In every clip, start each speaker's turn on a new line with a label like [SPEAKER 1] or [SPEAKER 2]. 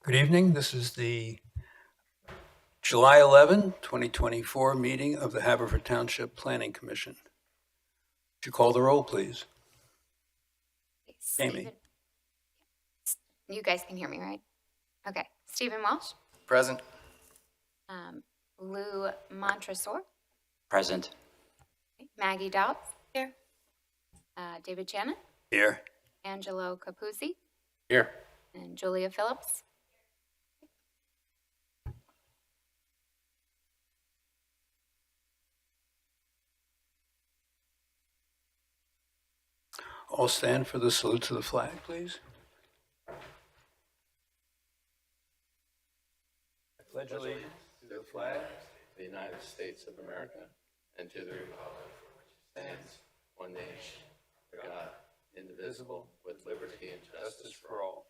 [SPEAKER 1] Good evening. This is the July 11, 2024 meeting of the Haverford Township Planning Commission. Would you call the roll, please? Amy.
[SPEAKER 2] You guys can hear me, right? Okay. Stephen Walsh.
[SPEAKER 3] Present.
[SPEAKER 2] Lou Montresor.
[SPEAKER 3] Present.
[SPEAKER 2] Maggie Dobbs. Here. David Shannon.
[SPEAKER 1] Here.
[SPEAKER 2] Angelo Capuzzi.
[SPEAKER 3] Here.
[SPEAKER 2] And Julia Phillips.
[SPEAKER 1] All stand for the salute to the flag, please. I pledge allegiance to the flag
[SPEAKER 4] of the United States of America and to the republic for which it stands, one nation, under God, indivisible, with liberty and justice for all.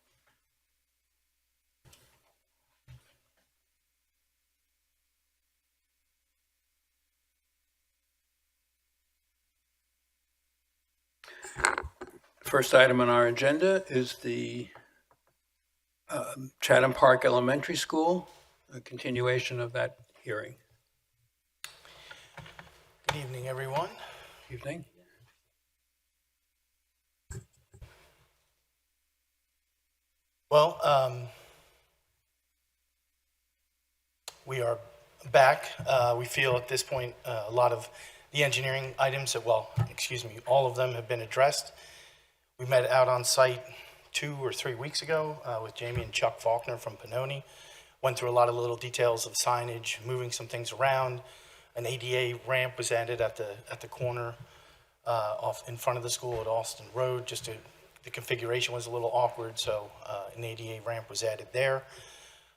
[SPEAKER 1] First item on our agenda is the Chatham Park Elementary School, a continuation of that hearing.
[SPEAKER 5] Good evening, everyone.
[SPEAKER 1] Evening.
[SPEAKER 5] Well, we are back. We feel at this point a lot of the engineering items, all of them have been addressed. We met out on site 2 or 3 weeks ago with Jamie and Chuck Faulkner from Pannoni. Went through a lot of little details of signage, moving some things around. An ADA ramp was added at the corner off in front of the school at Austin Road. The configuration was a little awkward, so an ADA ramp was added there.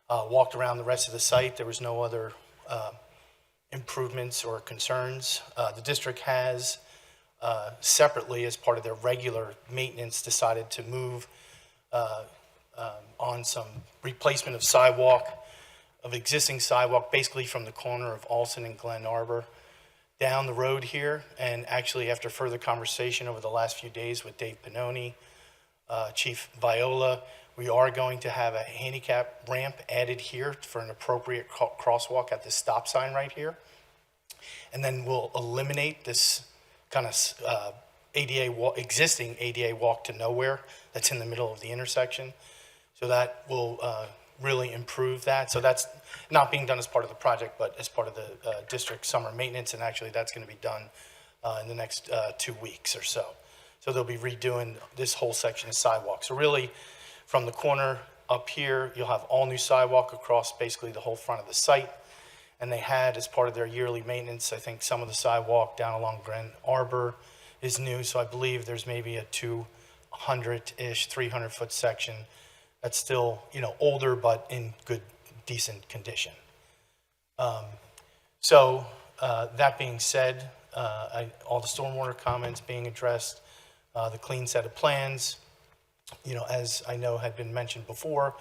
[SPEAKER 5] Walked around the rest of the site. There was no other improvements or concerns. The district has separately, as part of their regular maintenance, decided to move on some replacement of existing sidewalk, basically from the corner of Alston and Glen Arbor down the road here. And actually, after further conversation over the last few days with Dave Pannoni, Chief Viola, we are going to have a handicap ramp added here for an appropriate crosswalk at the stop sign right here. And then we'll eliminate this kind of existing ADA walk to nowhere that's in the middle of the intersection. So that will really improve that. So that's not being done as part of the project, but as part of the district summer maintenance. And actually that's going to be done in the next 2 weeks or so. So they'll be redoing this whole section of sidewalk. So really from the corner up here, you'll have all new sidewalk across basically the whole front of the site. And they had, as part of their yearly maintenance, I think some of the sidewalk down along Glen Arbor is new. So I believe there's maybe a 200-ish, 300-foot section that's still, older, but in good, decent condition. So that being said, all the stormwater comments being addressed, the clean set of plans, as I know had been mentioned before,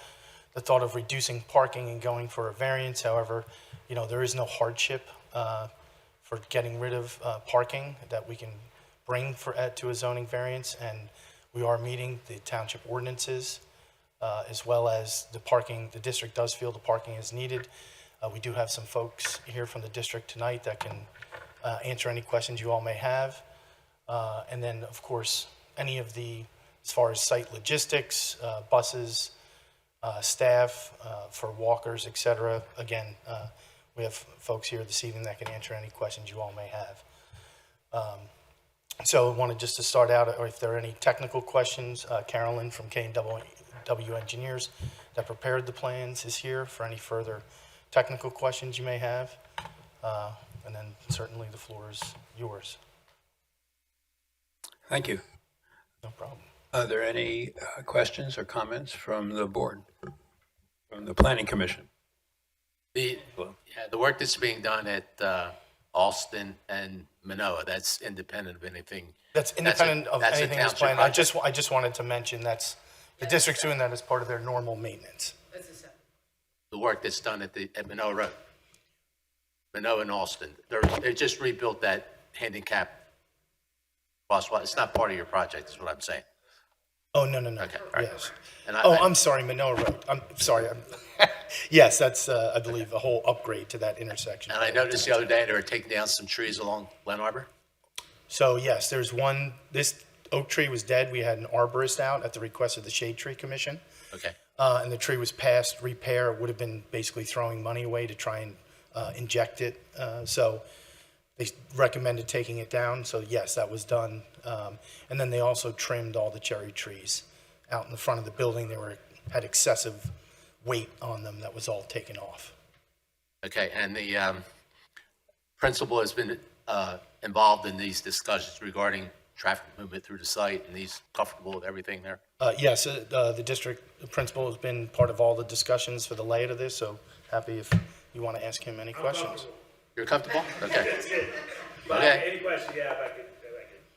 [SPEAKER 5] the thought of reducing parking and going for a variance. However, there is no hardship for getting rid of parking that we can bring to a zoning variance, and we are meeting the township ordinances as well as the parking. The district does feel the parking is needed. We do have some folks here from the district tonight that can answer any questions you all may have. And then, of course, any of as far as site logistics, buses, staff for walkers, etc. Again, we have folks here this evening that can answer any questions you all may have. So I wanted just to start out, or if there are any technical questions, Carolyn from K&W Engineers that prepared the plans is here for any further technical questions you may have. And then certainly the floor is yours.
[SPEAKER 1] Thank you.
[SPEAKER 5] No problem.
[SPEAKER 1] Are there any questions or comments from the board, from the Planning Commission?
[SPEAKER 4] The work that's being done at Alston and Manoa, that's independent of anything.
[SPEAKER 5] That's independent of anything that's planned. I just wanted to mention the district's doing that as part of their normal maintenance.
[SPEAKER 4] The work that's done at Manoa Road, Manoa and Alston, they just rebuilt that handicap crosswalk. It's not part of your project, is what I'm saying.
[SPEAKER 5] Oh, no.
[SPEAKER 4] Okay, all right.
[SPEAKER 5] Yes.
[SPEAKER 4] And
[SPEAKER 5] I'm sorry, Manoa Road. I'm sorry. Yes, that's, I believe, a whole upgrade to that intersection.
[SPEAKER 3] And I noticed the other day they were taking down some trees along Glen Arbor.
[SPEAKER 5] So yes, there's one, this oak tree was dead. We had an arborist out at the request of the Shade Tree Commission.
[SPEAKER 3] Okay.
[SPEAKER 5] And the tree was past repair. It would have been basically throwing money away to try and inject it. So they recommended taking it down. So yes, that was done. And then they also trimmed all the cherry trees out in the front of the building. They had excessive weight on them. That was all taken off.
[SPEAKER 3] Okay, and the principal has been involved in these discussions regarding traffic movement through the site, and he's comfortable with everything there?
[SPEAKER 5] Yes, the district principal has been part of all the discussions for the layout of this, so happy if you want to ask him any questions.
[SPEAKER 3] You're comfortable? Okay.
[SPEAKER 6] But
[SPEAKER 3] Okay.
[SPEAKER 6] any questions you have, I can.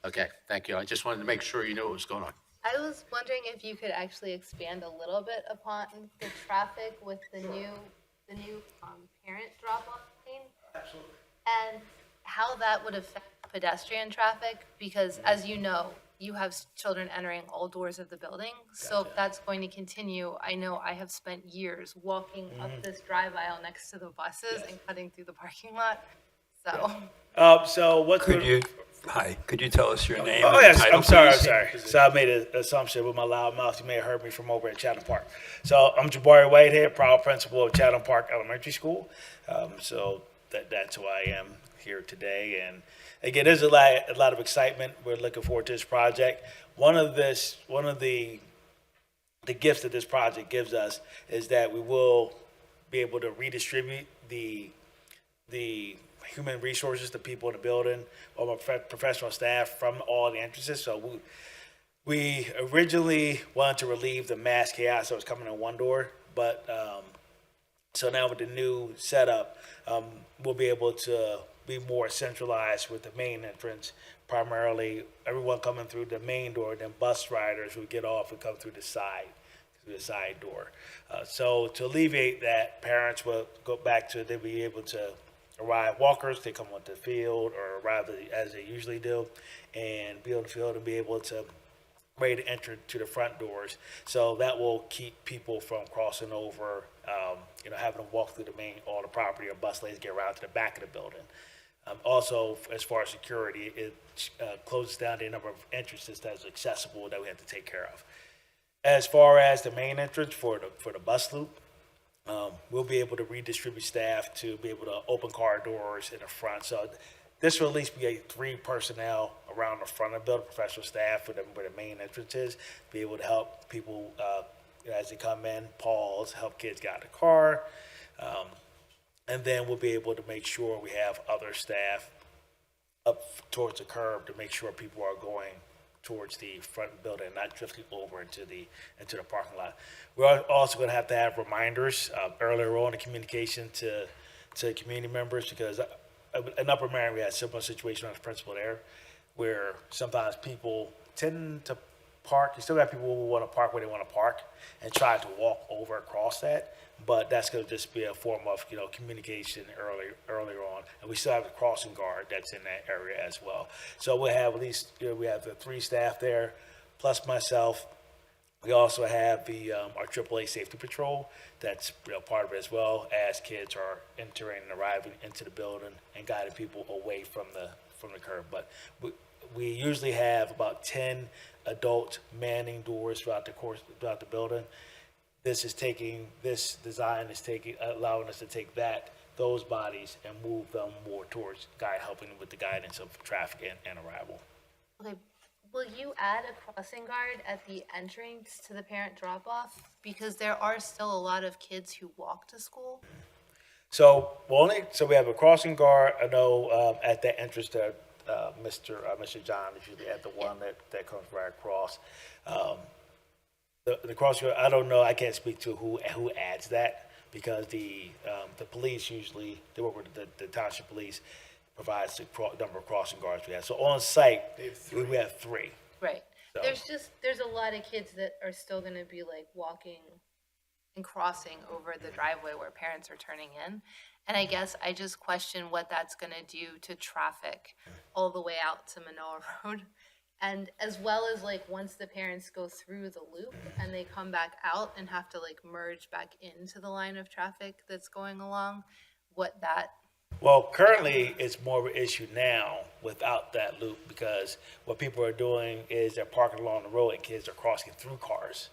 [SPEAKER 3] Okay, thank you. I just wanted to make sure you knew what was going on.
[SPEAKER 7] I was wondering if you could actually expand a little bit upon the traffic with the new parent drop-off lane?
[SPEAKER 6] Absolutely.
[SPEAKER 7] And how that would affect pedestrian traffic, because as you know, you have children entering all doors of the building. So if that's going to continue, I know I have spent years walking up this drive aisle next to the buses and cutting through the parking lot. So,
[SPEAKER 6] So what's
[SPEAKER 1] Could you tell us your name?
[SPEAKER 6] Oh
[SPEAKER 1] and
[SPEAKER 6] yes,
[SPEAKER 1] title,
[SPEAKER 6] I'm sorry.
[SPEAKER 1] please?
[SPEAKER 6] So I made an assumption with my loud mouth. You may have heard me from over at Chatham Park. So I'm Jabari Whitehead, proud principal of Chatham Park Elementary School. So that's who I am here today. And again, there's a lot of excitement. We're looking forward to this project. One of the gifts that this project gives us is that we will be able to redistribute the human resources, the people in the building, all my professional staff from all the entrances. So we originally wanted to relieve the mass chaos that was coming in one door, but so now with the new setup, we'll be able to be more centralized with the main entrance. Primarily, everyone coming through the main door, then bus riders who get off and come through the side door. So to alleviate that, parents will go back to, they'll be able to arrive walkers, they come onto the field or arrive as they usually do, and be on the field and be able to ready to enter to the front doors. So that will keep people from crossing over, having to walk through all the property or bus lanes, get around to the back of the building. Also, as far as security, it closes down the number of entrances that's accessible that we have to take care of. As far as the main entrance for the bus loop, we'll be able to redistribute staff to be able to open car doors in the front. So this will at least be 3 personnel around the front of the building, professional staff where the main entrance is, be able to help people as they come in, pause, help kids get out of the car. And then we'll be able to make sure we have other staff up towards the curb to make sure people are going towards the front building, not drifting over into the parking lot. We're also going to have reminders earlier on in communication to community members, because in Upper Marion we had a similar situation on the principal there, where sometimes people tend to park. You still got people who want to park where they want to park and try to walk over across that. But that's going to just be a form of communication earlier on, and we still have the crossing guard that's in that area as well. So we'll have at least we have the 3 staff there, plus myself. We also have our AAA safety patrol that's part of it as well, as kids are entering and arriving into the building and guiding people away from the curb. But we usually have about 10 adults manning doors throughout the building. This design is allowing us to take those bodies and move them more towards helping with the guidance of traffic and arrival.
[SPEAKER 7] okay, will you add a crossing guard at the entrance to the parent drop-off? Because there are still a lot of kids who walk to school.
[SPEAKER 6] So we have a crossing guard. I know at that entrance there, Mr. John is usually at the one that comes right across. The crossing guard, I don't know. I can't speak to who adds that, because the police usually, they work with the township police, provides the number of crossing guards we have. So on site, we have 3.
[SPEAKER 7] Right.
[SPEAKER 6] So-
[SPEAKER 7] There's a lot of kids that are still going to be like walking and crossing over the driveway where parents are turning in. And I guess I just question what that's going to do to traffic all the way out to Manoa Road. And as well as like once the parents go through the loop and they come back out and have to like merge back into the line of traffic that's going along, what that,
[SPEAKER 6] Well, currently, it's more of an issue now without that loop because what people are doing is they're parking along the road and kids are crossing through cars.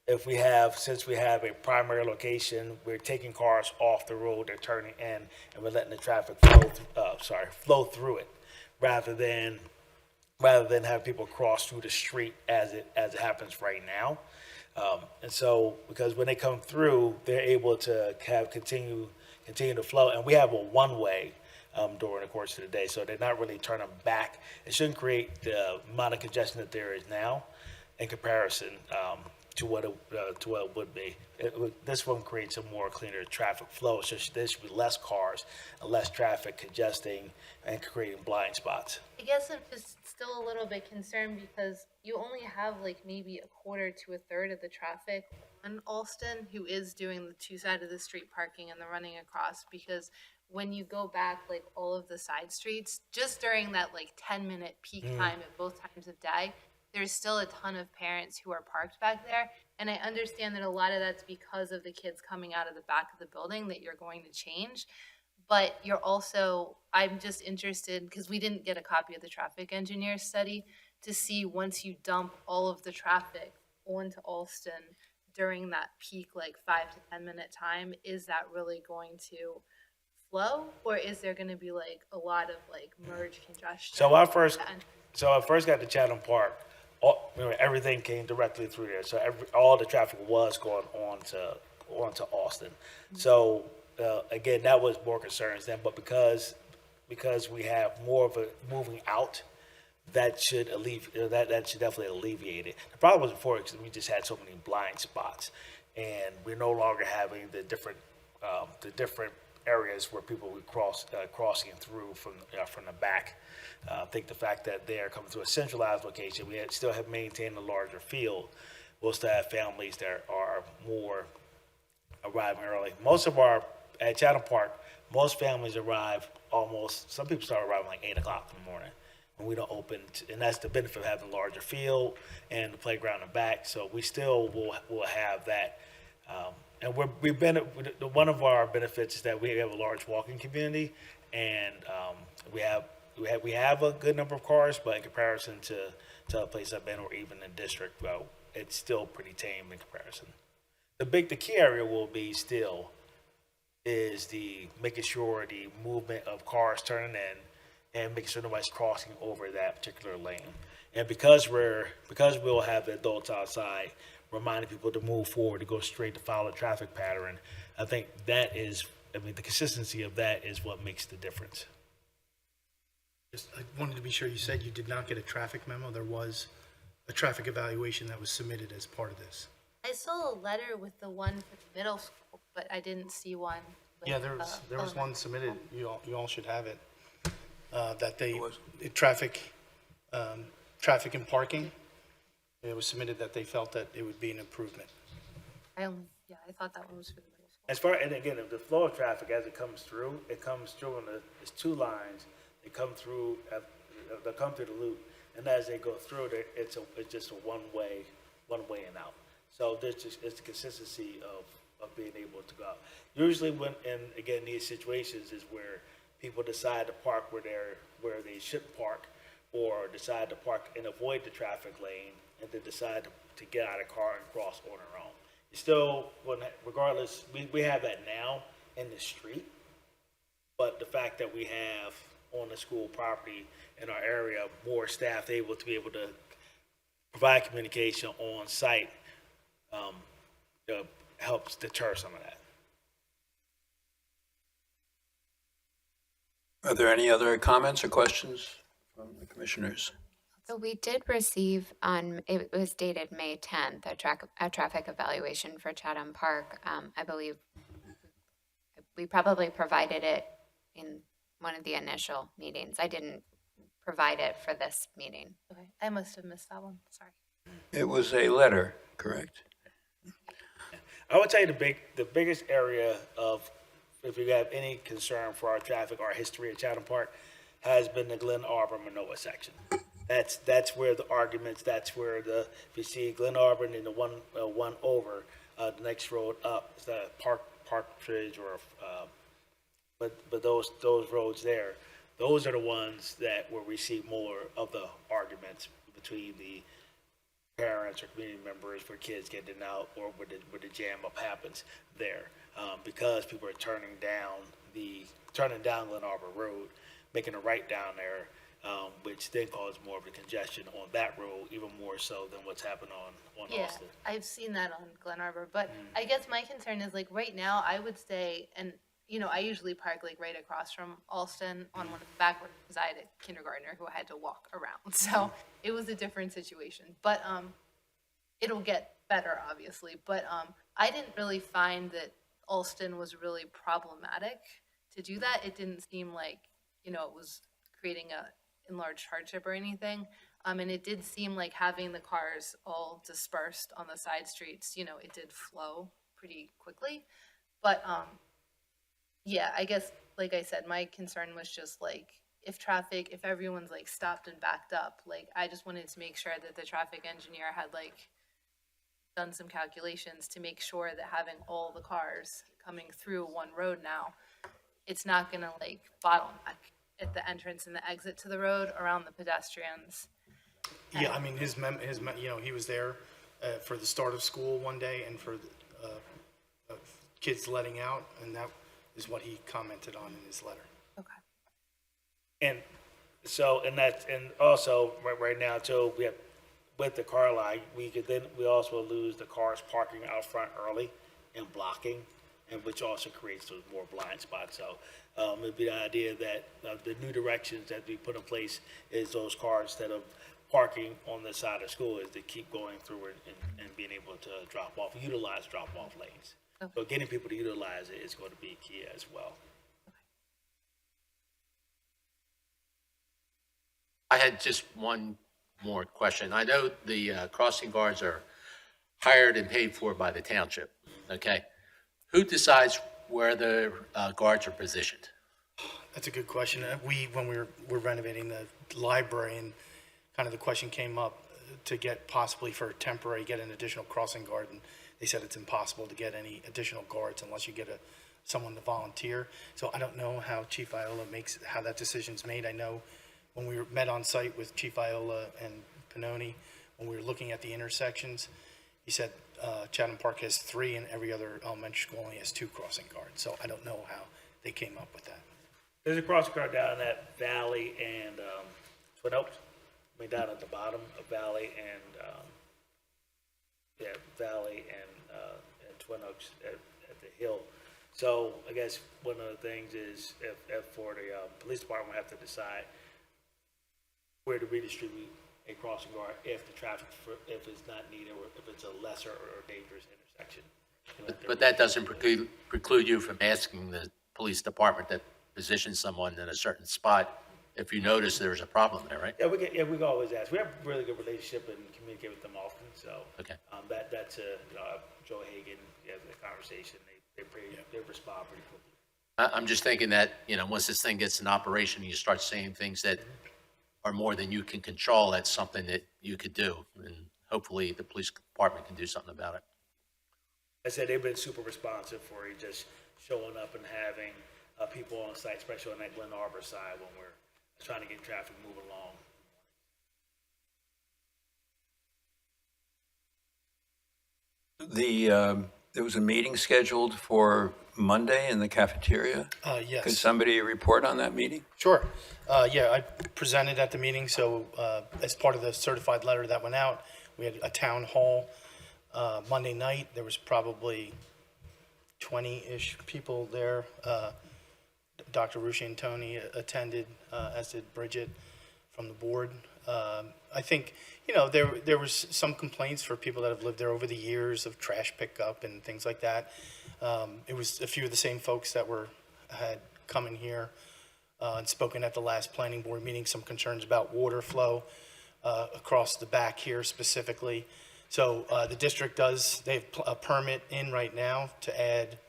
[SPEAKER 6] Since we have a primary location, we're taking cars off the road, they're turning in, and we're letting the traffic flow through it, rather than have people cross through the street as it happens right now. And so, because when they come through, they're able to continue to flow, and we have a one-way during the course of the day, so they're not really turning back. It shouldn't create the amount of congestion that there is now in comparison to what it would be. This one creates a more cleaner traffic flow, so there should be less cars and less traffic congesting and creating blind spots.
[SPEAKER 7] I guess I'm just still a little bit concerned because you only have like maybe a quarter to a third of the traffic on Alston who is doing the two side of the street parking and the running across, because when you go back like all of the side streets, just during that like 10-minute peak time at both times of day, there's still a ton of parents who are parked back there. And I understand that a lot of that's because of the kids coming out of the back of the building that you're going to change. But you're also, I'm just interested, because we didn't get a copy of the traffic engineer study, to see once you dump all of the traffic onto Alston during that peak, like 5 to 10 minute time, is that really going to flow? Or is there going to be like a lot of like merge congestion?
[SPEAKER 6] So I first got to Chatham Park, everything came directly through there. So all the traffic was going onto Austin. So again, that was more concerns then. But because we have more of a moving out, that should that should definitely alleviate it. The problem was before because we just had so many blind spots, and we're no longer having the different areas where people would crossing through from the back. I think the fact that they are coming to a centralized location, still have maintained a larger field. We'll still have families that are more arriving early. At Chatham Park, most families arrive some people start arriving like 8 o'clock in the morning. And we don't open, and that's the benefit of having a larger field and the playground in the back. So we still will have that. And one of our benefits is that we have a large walking community, and we have a good number of cars, but in comparison to a place I've been, or even in district, well, it's still pretty tame in comparison. The key area will be still is the making sure the movement of cars turning in and making sure nobody's crossing over that particular lane. And because we'll have the adults outside reminding people to move forward, to go straight, to follow the traffic pattern, I think the consistency of that is what makes the difference.
[SPEAKER 5] I wanted to be sure you said you did not get a traffic memo. There was a traffic evaluation that was submitted as part of this.
[SPEAKER 7] I saw a letter with the one for the middle school, but I didn't see one. With,
[SPEAKER 5] Yeah, there was one submitted. You all should have it. That
[SPEAKER 1] was?
[SPEAKER 5] traffic and parking. It was submitted that they felt that it would be an improvement.
[SPEAKER 7] I thought that one was for the middle school.
[SPEAKER 6] And again, the flow of traffic as it comes through in there's two lines. They come through the loop, and as they go through, it's just a one way and out. So it's the consistency of being able to go out. Usually, these situations is where people decide to park where they shouldn't park, or decide to park and avoid the traffic lane, and then decide to get out of the car and cross on their own. You still, regardless, we have that now in the street, but the fact that we have on the school property in our area more staff able to provide communication on site helps deter some of that.
[SPEAKER 1] Are there any other comments or questions from the commissioners?
[SPEAKER 2] So we did receive it was dated May 10th, a traffic evaluation for Chatham Park. I believe we probably provided it in one of the initial meetings. I didn't provide it for this meeting.
[SPEAKER 7] Okay, I must have missed that one. Sorry.
[SPEAKER 1] It was a letter, correct?
[SPEAKER 6] I would tell you the biggest area of, if you have any concern for our traffic, our history at Chatham Park, has been the Glen Arbor Manoa section. That's where the arguments, that's where if you see Glen Arbor and then the one over, the next road up, is that Partridge or, but those roads there, those are the ones that where we see more of the arguments between the parents or community members where kids getting out or where the jam up happens there. Because people are turning down Glen Arbor Road, making a right down there, which then causes more of a congestion on that road, even more so than what's happened on
[SPEAKER 7] Yeah,
[SPEAKER 6] Austin.
[SPEAKER 7] I've seen that on Glen Arbor, but I guess my concern is like right now, I would say, and I usually park like right across from Alston on one of the back roads because I had a kindergartner who had to walk around, so it was a different situation. But it'll get better, obviously. But I didn't really find that Alston was really problematic to do that. It didn't seem like it was creating a enlarged hardship or anything. And it did seem like having the cars all dispersed on the side streets, it did flow pretty quickly. But yeah, I guess, like I said, my concern was just like if everyone's like stopped and backed up, like I just wanted to make sure that the traffic engineer had like done some calculations to make sure that having all the cars coming through one road now, it's not gonna like bottleneck at the entrance and the exit to the road around the pedestrians.
[SPEAKER 5] Yeah, I mean, he was there for the start of school one day and for kids letting out, and that is what he commented on in his letter.
[SPEAKER 7] Okay.
[SPEAKER 6] And so, and also right now too, we have, with the car line, we also lose the cars parking out front early and blocking, and which also creates those more blind spots. So it'd be the idea that the new directions that we put in place is those cars, instead of parking on the side of school, is to keep going through it and being able to utilize drop-off lanes.
[SPEAKER 7] Okay.
[SPEAKER 6] So getting people to utilize it is going to be key as well.
[SPEAKER 3] I had just one more question. I know the crossing guards are hired and paid for by the township, okay? Who decides where the guards are positioned?
[SPEAKER 5] That's a good question. When we were renovating the library, and kind of the question came up to get possibly for temporary, get an additional crossing guard, and they said it's impossible to get any additional guards unless you get someone to volunteer. So I don't know how Chief Iola how that decision's made. I know when we met on site with Chief Iola and Pannoni, when we were looking at the intersections, he said Chatham Park has 3 and every other elementary school only has 2 crossing guards. So I don't know how they came up with that.
[SPEAKER 6] There's a crossing guard down at Valley and Twin Oaks. I mean, down at the bottom of Valley and Valley and Twin Oaks at the hill. So I guess one of the things is if for the police department, we have to decide where to redistribute a crossing guard if if it's not needed or if it's a lesser or dangerous intersection.
[SPEAKER 3] But that doesn't preclude you from asking the police department to position someone in a certain spot if you notice there's a problem there, right?
[SPEAKER 6] Yeah, we can always ask. We have a really good relationship and communicate with them often. So
[SPEAKER 3] Okay.
[SPEAKER 6] That's Joe Hagan. Yeah, the conversation. They respond pretty quickly.
[SPEAKER 3] I'm just thinking that, once this thing gets in operation, you start saying things that are more than you can control, that's something that you could do. And hopefully the police department can do something about it.
[SPEAKER 6] I said they've been super responsive for just showing up and having people on site, especially on that Glen Arbor side when we're trying to get traffic moving along.
[SPEAKER 1] There was a meeting scheduled for Monday in the cafeteria.
[SPEAKER 5] Yes.
[SPEAKER 1] Could somebody report on that meeting?
[SPEAKER 5] Sure. Yeah, I presented at the meeting, so as part of the certified letter that went out, we had a town hall Monday night. There was probably 20-ish people there. Dr. Rushi and Tony attended, as did Bridget from the board. I think, there was some complaints for people that have lived there over the years of trash pickup and things like that. It was a few of the same folks that had come in here and spoken at the last planning board meeting, some concerns about water flow across the back here specifically. So the district they have a permit in right now to add,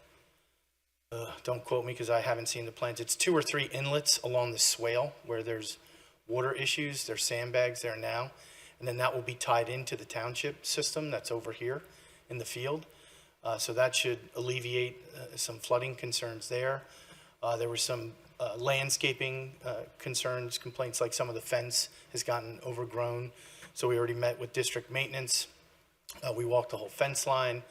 [SPEAKER 5] don't quote me because I haven't seen the plans, it's 2 or 3 inlets along the swale where there's water issues. There's sandbags there now. And then that will be tied into the township system that's over here in the field. So that should alleviate some flooding concerns there. There were some landscaping concerns, complaints, like some of the fence has gotten overgrown. So we already met with district maintenance. We walked the whole fence line.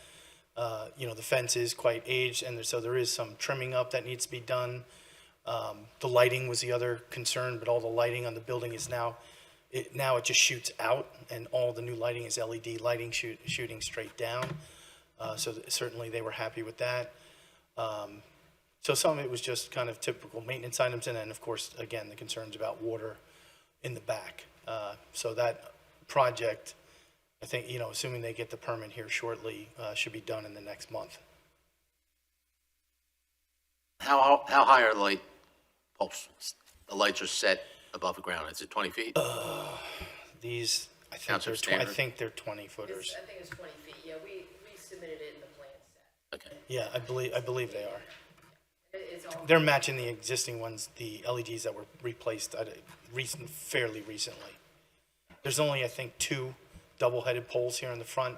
[SPEAKER 5] The fence is quite aged, and so there is some trimming up that needs to be done. The lighting was the other concern, but all the lighting on the building is now it just shoots out, and all the new lighting is LED lighting shooting straight down. So certainly they were happy with that. So some of it was just kind of typical maintenance items, and then, of course, again, the concerns about water in the back. So that project, I think, assuming they get the permit here shortly, should be done in the next month.
[SPEAKER 3] How high are the light poles? The lights are set above the ground. Is it 20 feet?
[SPEAKER 5] These, I
[SPEAKER 3] Township standard.
[SPEAKER 5] think they're 20 footers.
[SPEAKER 8] I think it's 20 feet, yeah, we submitted it in the plan set.
[SPEAKER 3] Okay.
[SPEAKER 5] Yeah, I believe they are.
[SPEAKER 8] It's all,
[SPEAKER 5] They're matching the existing ones, the LEDs that were replaced fairly recently. There's only, I think, 2 double-headed poles here in the front,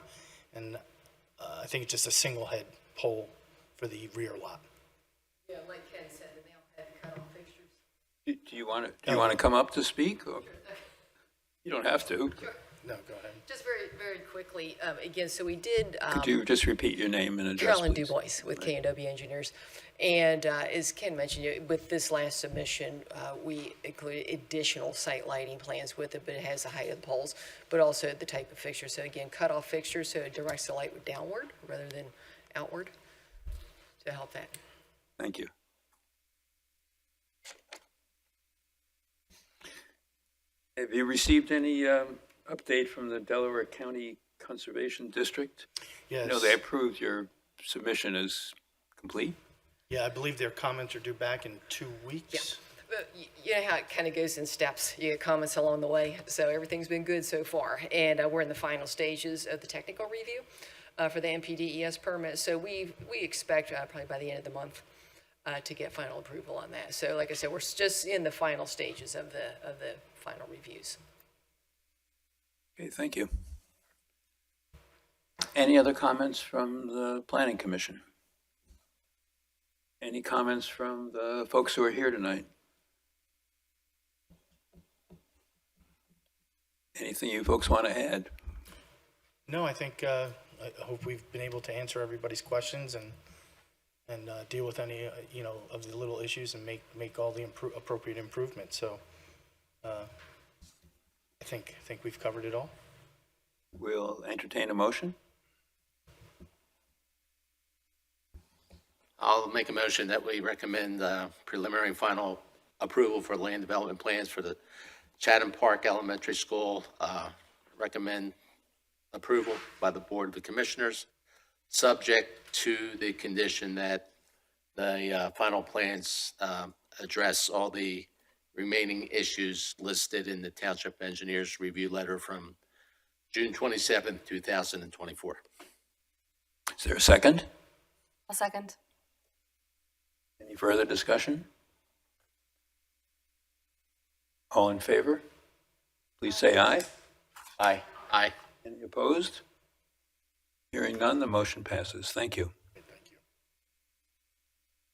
[SPEAKER 5] and I think it's just a single-head pole for the rear lot.
[SPEAKER 8] yeah, like Ken said, and they all have cut-off fixtures.
[SPEAKER 1] Do you want to come up to speak? Or? You don't have to.
[SPEAKER 5] No, go ahead.
[SPEAKER 8] Just very, very quickly, again, so we did.
[SPEAKER 1] Could you just repeat your name and address,
[SPEAKER 8] Carolyn
[SPEAKER 1] please?
[SPEAKER 8] Dubois with K&W Engineers. And as Ken mentioned, with this last submission, we included additional site lighting plans with it, but it has the height of the poles, but also the type of fixture. So again, cutoff fixtures, so it directs the light downward rather than outward to help that.
[SPEAKER 1] Thank you. Have you received any update from the Delaware County Conservation District?
[SPEAKER 5] Yes.
[SPEAKER 1] No, they approved your submission as complete?
[SPEAKER 5] Yeah, I believe their comments are due back in 2 weeks.
[SPEAKER 8] But you know how it kind of goes in steps. You get comments along the way. So everything's been good so far. And we're in the final stages of the technical review for the MPDES permit. So we expect probably by the end of the month to get final approval on that. So like I said, we're just in the final stages of the final reviews.
[SPEAKER 1] Okay, thank you. Any other comments from the Planning Commission? Any comments from the folks who are here tonight? Anything you folks want to add?
[SPEAKER 5] No, I think, I hope we've been able to answer everybody's questions and deal with any, of the little issues and make all the appropriate improvements. So I think we've covered it all.
[SPEAKER 1] We'll entertain a motion.
[SPEAKER 3] I'll make a motion that we recommend preliminary and final approval for land development plans for the Chatham Park Elementary School. Recommend approval by the Board of the Commissioners, subject to the condition that the final plans address all the remaining issues listed in the Township Engineers Review Letter from June 27, 2024.
[SPEAKER 1] Is there a second?
[SPEAKER 7] I'll second.
[SPEAKER 1] Any further discussion? All in favor? Please say aye.
[SPEAKER 3] Aye. Aye.
[SPEAKER 1] Any opposed? Hearing none, the motion passes. Thank you.
[SPEAKER 5] Thank you.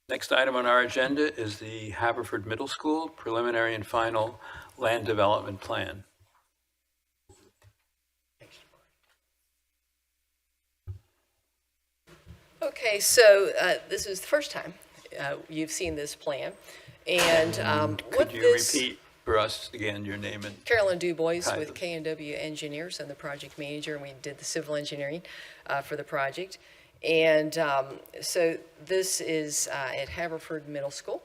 [SPEAKER 1] Next item on our agenda is the Haverford Middle School preliminary and final land development plan.
[SPEAKER 8] Okay, so this is the first time you've seen this plan. And what
[SPEAKER 1] Could you
[SPEAKER 8] this...
[SPEAKER 1] repeat for us again your name and
[SPEAKER 8] Carolyn Dubois
[SPEAKER 1] Hi.
[SPEAKER 8] with K&W Engineers. I'm the project manager, and we did the civil engineering for the project. And so this is at Haverford Middle School.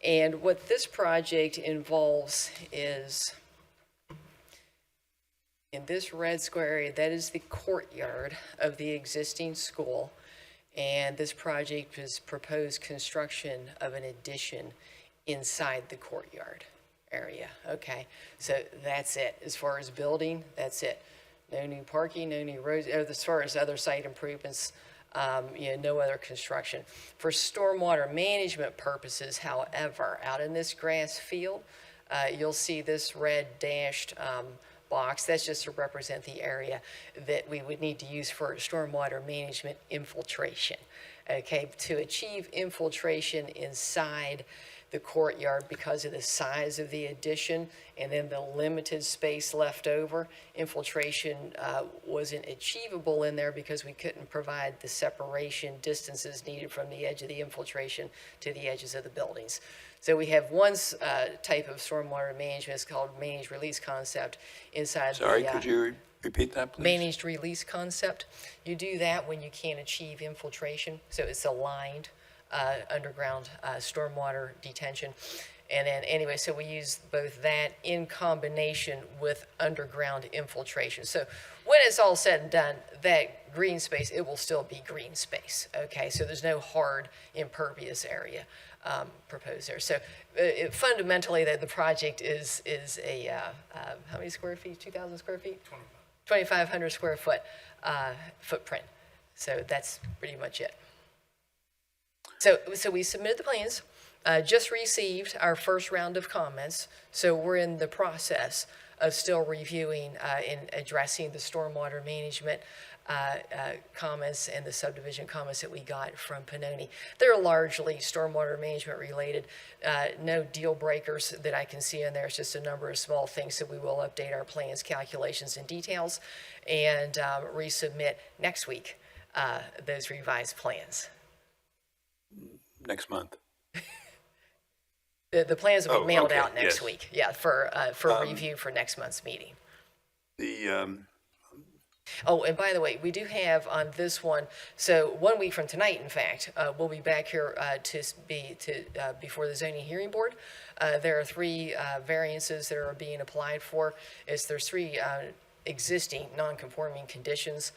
[SPEAKER 8] And what this project involves is, in this red square area, that is the courtyard of the existing school. And this project is proposed construction of an addition inside the courtyard area. Okay, so that's it. As far as building, that's it. No new parking, no new roads. As far as other site improvements, no other construction. For stormwater management purposes, however, out in this grass field, You'll see this red dashed box. That's just to represent the area that we would need to use for stormwater management infiltration. Okay, to achieve infiltration inside the courtyard because of the size of the addition and then the limited space left over, infiltration wasn't achievable in there because we couldn't provide the separation distances needed from the edge of the infiltration to the edges of the buildings. So we have one type of stormwater management, it's called managed release concept inside
[SPEAKER 1] Sorry,
[SPEAKER 8] the
[SPEAKER 1] could you repeat that, please?
[SPEAKER 8] managed release concept. You do that when you can't achieve infiltration, so it's aligned underground stormwater detention. And then anyway, so we use both that in combination with underground infiltration. So when it's all said and done, that green space, it will still be green space, okay? So there's no hard impervious area proposed there. So fundamentally, the project is a, how many square feet, 2,000 square feet? 2,500 square foot footprint. So that's pretty much it. So we submitted the plans, just received our first round of comments. So we're in the process of still reviewing and addressing the stormwater management comments and the subdivision comments that we got from Pannoni. They're largely stormwater management related. No deal breakers that I can see in there. It's just a number of small things. So we will update our plans, calculations, and details and resubmit next week those revised plans.
[SPEAKER 1] Next month.
[SPEAKER 8] The plans will be
[SPEAKER 1] Oh,
[SPEAKER 8] mailed
[SPEAKER 1] okay,
[SPEAKER 8] out next
[SPEAKER 1] yes.
[SPEAKER 8] week, yeah, for review for next month's meeting.
[SPEAKER 1] The,
[SPEAKER 8] Oh, and by the way, we do have on this one, so 1 week from tonight, in fact, we'll be back here before the zoning hearing board. There are 3 variances that are being applied for. There's 3 existing non-conforming conditions,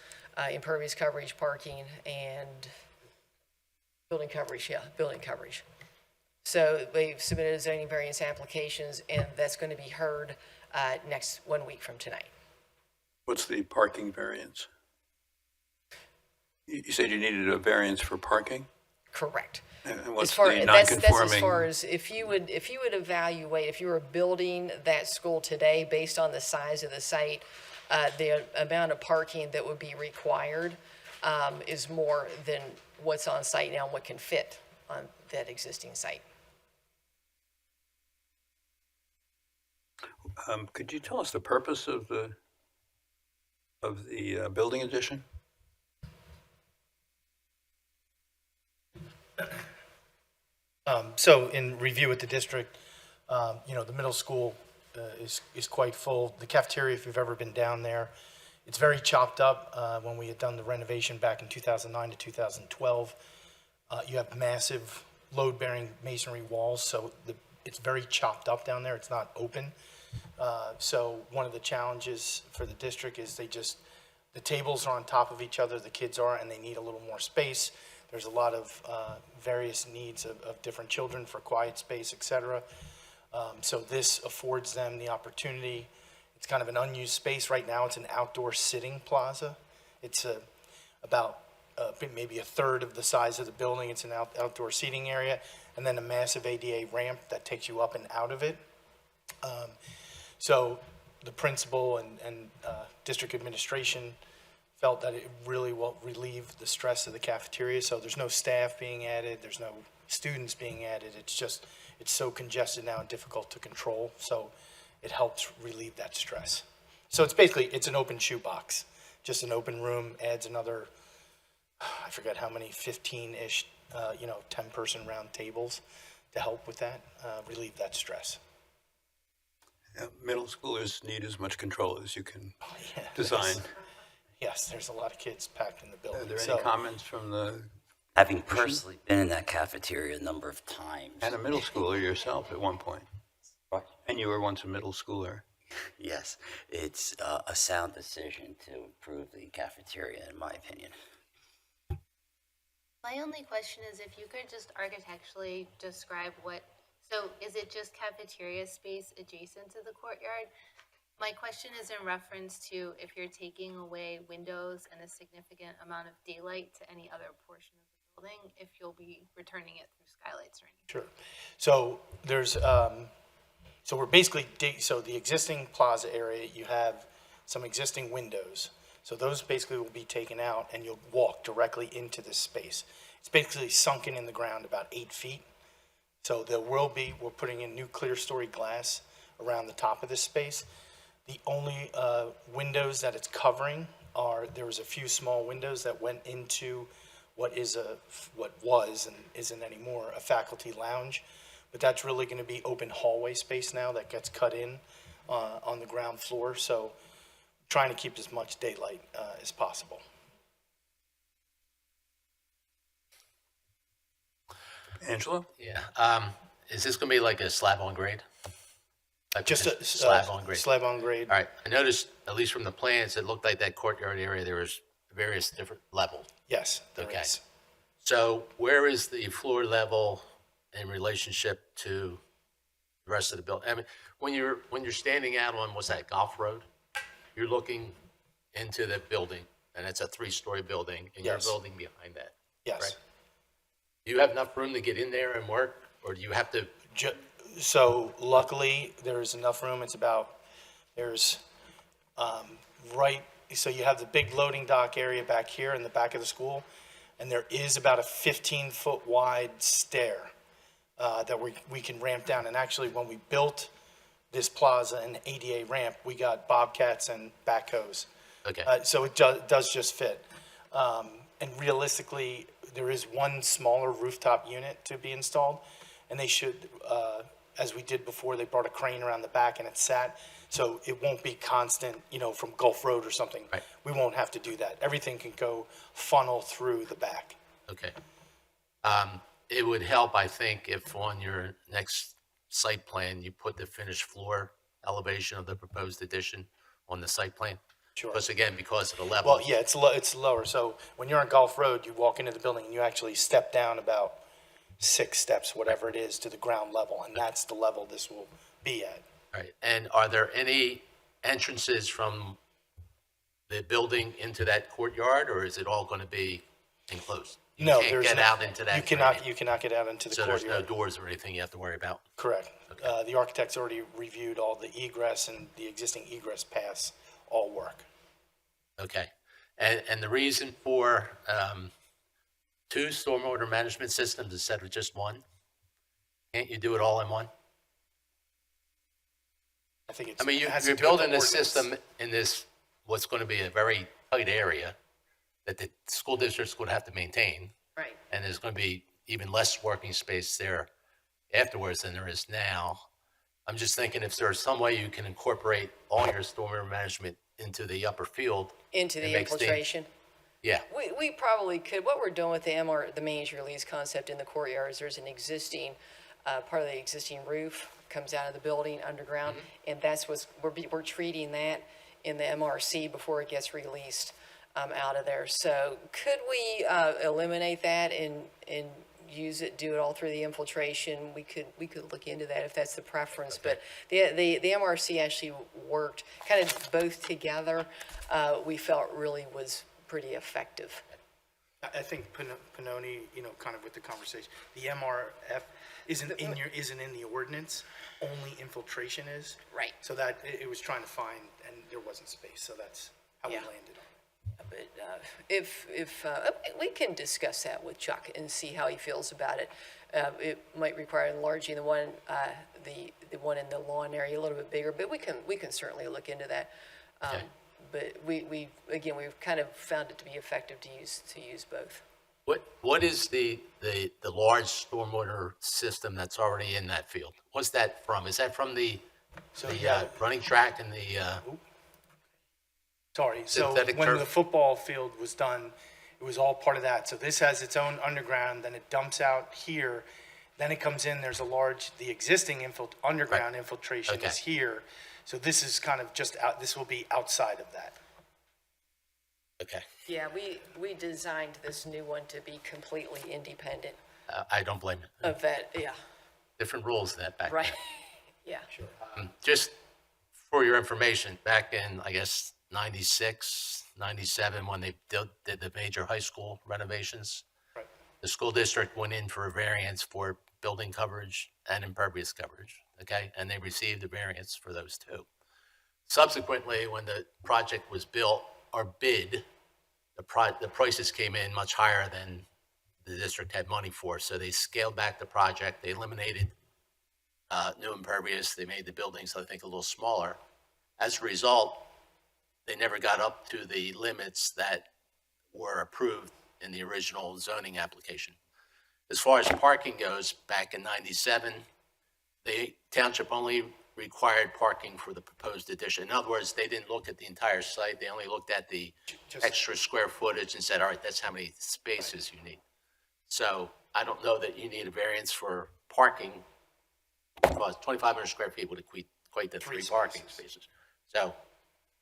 [SPEAKER 8] impervious coverage, parking, and building coverage, building coverage. So they've submitted zoning variance applications, and that's going to be heard next 1 week from tonight.
[SPEAKER 1] what's the parking variance? You said you needed a variance for parking?
[SPEAKER 8] Correct.
[SPEAKER 1] And what's
[SPEAKER 8] As far,
[SPEAKER 1] the
[SPEAKER 8] that's as
[SPEAKER 1] non-conforming?
[SPEAKER 8] far as if you would evaluate, if you were building that school today based on the size of the site, the amount of parking that would be required is more than what's on site now and what can fit on that existing site.
[SPEAKER 1] Could you tell us the purpose of the building addition?
[SPEAKER 5] So in review with the district, the middle school is quite full. The cafeteria, if you've ever been down there, it's very chopped up. When we had done the renovation back in 2009 to 2012, you have massive load-bearing masonry walls, so it's very chopped up down there. It's not open. So one of the challenges for the district is the tables are on top of each other, the kids are, and they need a little more space. There's a lot of various needs of different children for quiet space, et cetera. So this affords them the opportunity. It's kind of an unused space right now. It's an outdoor sitting plaza. It's about maybe a third of the size of the building. It's an outdoor seating area, and then a massive ADA ramp that takes you up and out of it. So the principal and district administration felt that it really will relieve the stress of the cafeteria. So there's no staff being added, there's no students being added. It's so congested now and difficult to control. So it helps relieve that stress. So it's an open shoebox, just an open room, adds another, I forget how many, 15-ish, 10-person round tables to help with that, relieve that stress.
[SPEAKER 1] Middle schoolers need as much control as you can
[SPEAKER 5] Yeah,
[SPEAKER 1] design.
[SPEAKER 5] Yes, there's a lot of kids packed in the building.
[SPEAKER 1] Are there
[SPEAKER 5] So-
[SPEAKER 1] any comments from the,
[SPEAKER 9] Having personally been in that cafeteria a number of times.
[SPEAKER 1] and a middle schooler yourself at one point?
[SPEAKER 9] Right.
[SPEAKER 1] And you were once a middle schooler.
[SPEAKER 9] Yes, it's a sound decision to improve the cafeteria, in my opinion.
[SPEAKER 7] My only question is if you could just architecturally describe so is it just cafeteria space adjacent to the courtyard? My question is in reference to if you're taking away windows and a significant amount of daylight to any other portion of the building, if you'll be returning it through skylights or anything.
[SPEAKER 5] Sure. So there's So we're basically, so the existing plaza area, you have some existing windows. So those basically will be taken out and you'll walk directly into this space. It's basically sunken in the ground about 8 feet. So there will be, we're putting in new clear story glass around the top of this space. The only windows that it's covering are, there was a few small windows that went into what was and isn't anymore a faculty lounge. But that's really going to be open hallway space now that gets cut in on the ground floor. So trying to keep as much daylight as possible.
[SPEAKER 1] Angelo?
[SPEAKER 3] Yeah. Is this going to be like a slab on grade? Like
[SPEAKER 5] Just a
[SPEAKER 3] slab on grade?
[SPEAKER 5] slab on grade.
[SPEAKER 3] All right. I noticed, at least from the plans, it looked like that courtyard area, there was various different levels.
[SPEAKER 5] Yes, there
[SPEAKER 3] Okay.
[SPEAKER 5] is.
[SPEAKER 3] So where is the floor level in relationship to the rest of the building? I mean, when you're standing out on, what's that, Golf Road? You're looking into the building, and it's a 3-story building, and you're a
[SPEAKER 5] Yes.
[SPEAKER 3] building behind that.
[SPEAKER 5] Yes.
[SPEAKER 3] Right. Do you have enough room to get in there and work, or do you have to?
[SPEAKER 5] So luckily, there's enough room. It's about, so you have the big loading dock area back here in the back of the school, and there is about a 15-foot wide stair that we can ramp down. And actually, when we built this plaza and ADA ramp, we got bobcats and backhoes.
[SPEAKER 3] Okay.
[SPEAKER 5] So it does just fit. And realistically, there is one smaller rooftop unit to be installed, and they should, as we did before, they brought a crane around the back and it sat, so it won't be constant, from Gulf Road or something.
[SPEAKER 3] Right.
[SPEAKER 5] We won't have to do that. Everything can go funnel through the back.
[SPEAKER 3] Okay. It would help, I think, if on your next site plan, you put the finished floor elevation of the proposed addition on the site plan.
[SPEAKER 5] Sure.
[SPEAKER 3] Because of the level.
[SPEAKER 5] Well, yeah, it's lower. So when you're on Gulf Road, you walk into the building and you actually step down about 6 steps, whatever it is, to the ground level, and that's the level this will be at.
[SPEAKER 3] Right. And are there any entrances from the building into that courtyard, or is it all going to be enclosed?
[SPEAKER 5] No,
[SPEAKER 3] You can't get out into that.
[SPEAKER 5] You cannot get out into the
[SPEAKER 3] So there's no
[SPEAKER 5] courtyard.
[SPEAKER 3] doors or anything you have to worry about?
[SPEAKER 5] Correct. The architect's already reviewed all the egress and the existing egress paths all work.
[SPEAKER 3] Okay. And the reason for 2 stormwater management systems instead of just one? Can't you do it all in one?
[SPEAKER 5] I think
[SPEAKER 3] I mean,
[SPEAKER 5] it has to
[SPEAKER 3] you're
[SPEAKER 5] do with the
[SPEAKER 3] building a
[SPEAKER 5] ordinance.
[SPEAKER 3] system in this, what's going to be a very tight area that the school district's going to have to maintain.
[SPEAKER 8] Right.
[SPEAKER 3] And there's going to be even less working space there afterwards than there is now. I'm just thinking if there's some way you can incorporate all your stormwater management into the upper field.
[SPEAKER 8] Into
[SPEAKER 3] it
[SPEAKER 8] the
[SPEAKER 3] makes
[SPEAKER 8] infiltration.
[SPEAKER 3] Yeah,
[SPEAKER 8] We probably could. What we're doing with the managed release concept in the courtyard is there's an existing, part of the existing roof comes out of the building underground, and that's we're treating that in the MRC before it gets released out of there. So could we eliminate that and use it, do it all through the infiltration? We could look into that if that's the preference. But the MRC actually worked kind of both together. We felt really was pretty effective.
[SPEAKER 5] I think Pannoni, kind of with the conversation, the MRF isn't in the ordinance, only infiltration is.
[SPEAKER 8] Right.
[SPEAKER 5] So that, it was trying to find, and there wasn't space, so that's how we
[SPEAKER 8] Yeah.
[SPEAKER 5] landed on it.
[SPEAKER 8] But we can discuss that with Chuck and see how he feels about it. It might require enlarging the one in the lawn area a little bit bigger, but we can certainly look into that.
[SPEAKER 3] Okay.
[SPEAKER 8] But we've kind of found it to be effective to use both.
[SPEAKER 3] what is the large stormwater system that's already in that field? What's that from? Is that from the running track and the,
[SPEAKER 5] Sorry, so
[SPEAKER 3] Synthetic
[SPEAKER 5] when
[SPEAKER 3] turf.
[SPEAKER 5] the football field was done, it was all part of that. So this has its own underground, then it dumps out here, then it comes in, there's the existing underground infiltration
[SPEAKER 3] Okay.
[SPEAKER 5] is here. So this is kind of just out, this will be outside of that.
[SPEAKER 3] okay,
[SPEAKER 8] Yeah, we designed this new one to be completely independent
[SPEAKER 3] I don't blame you.
[SPEAKER 8] of that. Yeah,
[SPEAKER 3] Different rules than that back then.
[SPEAKER 8] right. Yeah.
[SPEAKER 3] Just for your information, back in, I guess, 96, 97, when they did the major high school renovations,
[SPEAKER 5] Right.
[SPEAKER 3] the school district went in for a variance for building coverage and impervious coverage. okay? And they received a variance for those two. Subsequently, when the project was built or bid, the prices came in much higher than the district had money for, so they scaled back the project. They eliminated new impervious. They made the buildings, I think, a little smaller. As a result, they never got up to the limits that were approved in the original zoning application. As far as parking goes, back in '97, the township only required parking for the proposed addition. In other words, they didn't look at the entire site. They only looked at the extra square footage and said, all right, that's how many spaces you need. So I don't know that you need a variance for parking, because 2,500 square feet would equate to three parking spaces. So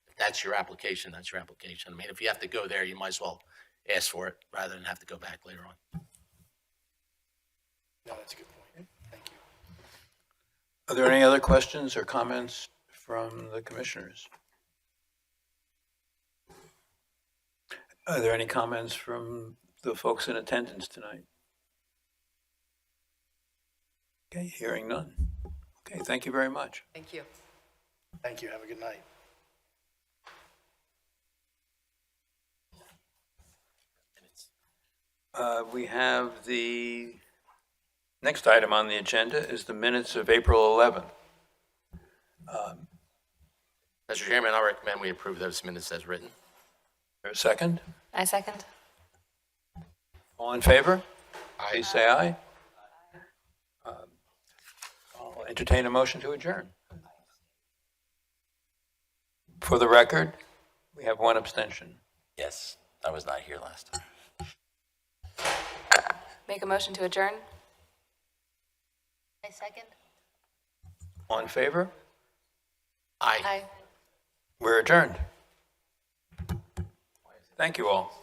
[SPEAKER 3] if that's your application, that's your application. I mean, if you have to go there, you might as well ask for it rather than have to go back later on.
[SPEAKER 5] No, that's a good point. Thank you.
[SPEAKER 1] Are there any other questions or comments from the commissioners? Are there any comments from the folks in attendance tonight? Okay, hearing none. Okay, thank you very much.
[SPEAKER 8] Thank you.
[SPEAKER 5] Thank you. Have a good night.
[SPEAKER 1] We have the next item on the agenda is the minutes of April 11th.
[SPEAKER 3] Mr. Chairman, I recommend we approve those minutes as written.
[SPEAKER 1] There a second?
[SPEAKER 7] I second.
[SPEAKER 1] All in favor? Please say aye. I'll entertain a motion to adjourn. For the record, we have one abstention.
[SPEAKER 9] Yes, I was not here last time.
[SPEAKER 7] Make a motion to adjourn? I second.
[SPEAKER 1] All in favor?
[SPEAKER 3] Aye.
[SPEAKER 7] Aye.
[SPEAKER 1] We're adjourned. Thank you all.